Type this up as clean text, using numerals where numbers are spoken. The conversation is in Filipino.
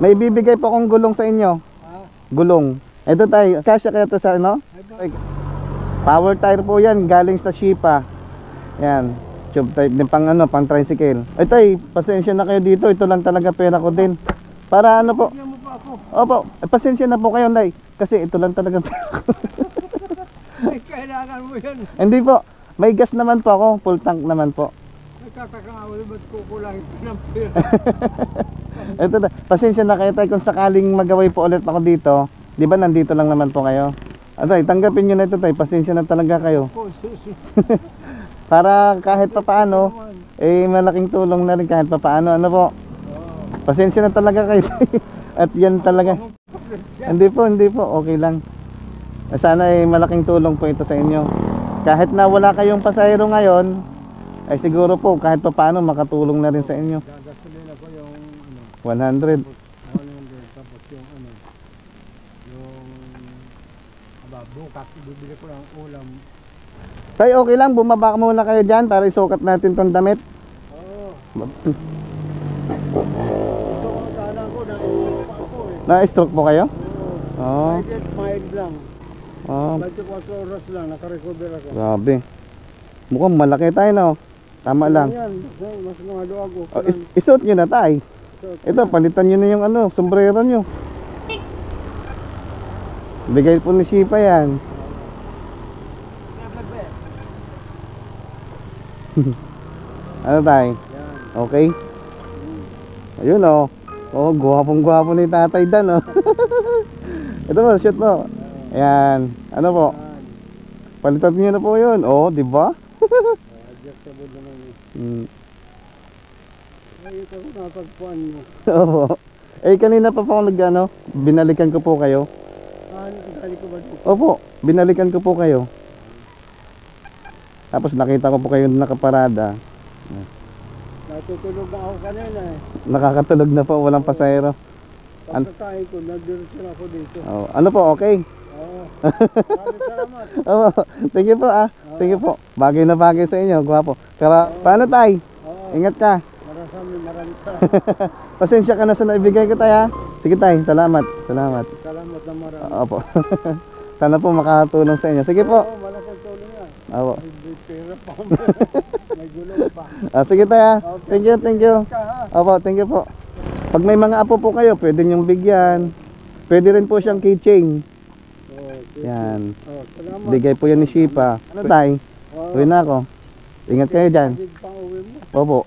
May bibigay po akong gulong sa inyo. Gulong. Ito tayo, kasya kaya ito sa ano? Power tire po yan, galing sa Shipa. Yan, tube type din pang ano, pang tricycle. Ay tay, pasensya na kayo dito, ito lang talaga pera ko din. Para ano po? Opo, pasensya na po kayo, Nay. Kasi ito lang talaga pera ko. Kailangan mo yan. Hindi po, may gas naman po ako, full tank naman po. Nagkakakawal, ba't kukulangin pa ng pera? Ito na, pasensya na kayo tay kung sakaling magaway po ulit ako dito. Di ba nandito lang naman po kayo? Atay, tanggapin nyo na ito tay, pasensya na talaga kayo. Para kahit papaano, eh malaking tulong na rin kahit papaano. Ano po? Pasensya na talaga kayo tay. At yan talaga. Hindi po, okay lang. Sana ay malaking tulong po ito sa inyo. Kahit na wala kayong pasahero ngayon, ay siguro po kahit papaano makatulong na rin sa inyo. Gagasolin ako yung 100. Tapos yung bukas bibili ko ng ulam. Tay, okay lang, bumaba muna kayo dyan para isukat natin tong damit. Oo. Ito ang kala ko, na-stroke pa ako eh. Na-stroke po kayo? Oo. Oo. Mild lang. Oh, 24 oras lang, nakarecover ako. grabe. Mukhang malaki tayo no. Tama lang. Yan, mas mga luwag ko. Oh, isuot nyo na tay. Ito, palitan nyo na yung ano, sombrero nyo. Bigay po ni Shipa yan. Ano tay? Okay? Ayun oh. Oh, gwapong-gwapo ni Tatay Dan oh. Ito po, shoot mo. Ayan. Ano po? Palitan nyo na po yun. Oh, di ba? Adjustable naman eh. Hmm. Ay, ito ko napagpuan mo. Opo. Eh, kanina pa po ako nag-ano, binalikan ko po kayo. Nakali ko ba ito? Opo, binalikan ko po kayo. Tapos nakita ko po kayo nakaparada. Natutulog na ako kanina eh. Nakakatulog na po, walang pasahero. Pagkakain ko, nag-direction ako dito. Oh, ano po, okay? Oo. Maraming salamat. Opo, thank you po ah. Thank you po. Bagay na bagay sa inyo, gwapo. Kaya, paano tay? Oo. Ingat ka. Maraming salamat. Pasensya ka na sa naibigay ko tay ha. Sige tay, salamat. Salamat. Salamat na marami. Opo. Sana po makatulong sa inyo. Sige po. Oo, malaking tulong yan. Opo. May pera pa. May gulong pa. Sige tay ha. Thank you, thank you. Ka ha. Opo, thank you po. Pag may mga apo po kayo, pwede niyong bigyan. Pwede rin po siyang keychain. Okay. Yan. Oh, salamat. Bigay po yan ni Shipa. Ano tay? Oo. Uwi na ako. Ingat kayo dyan. Pag-uwi mo. Opo.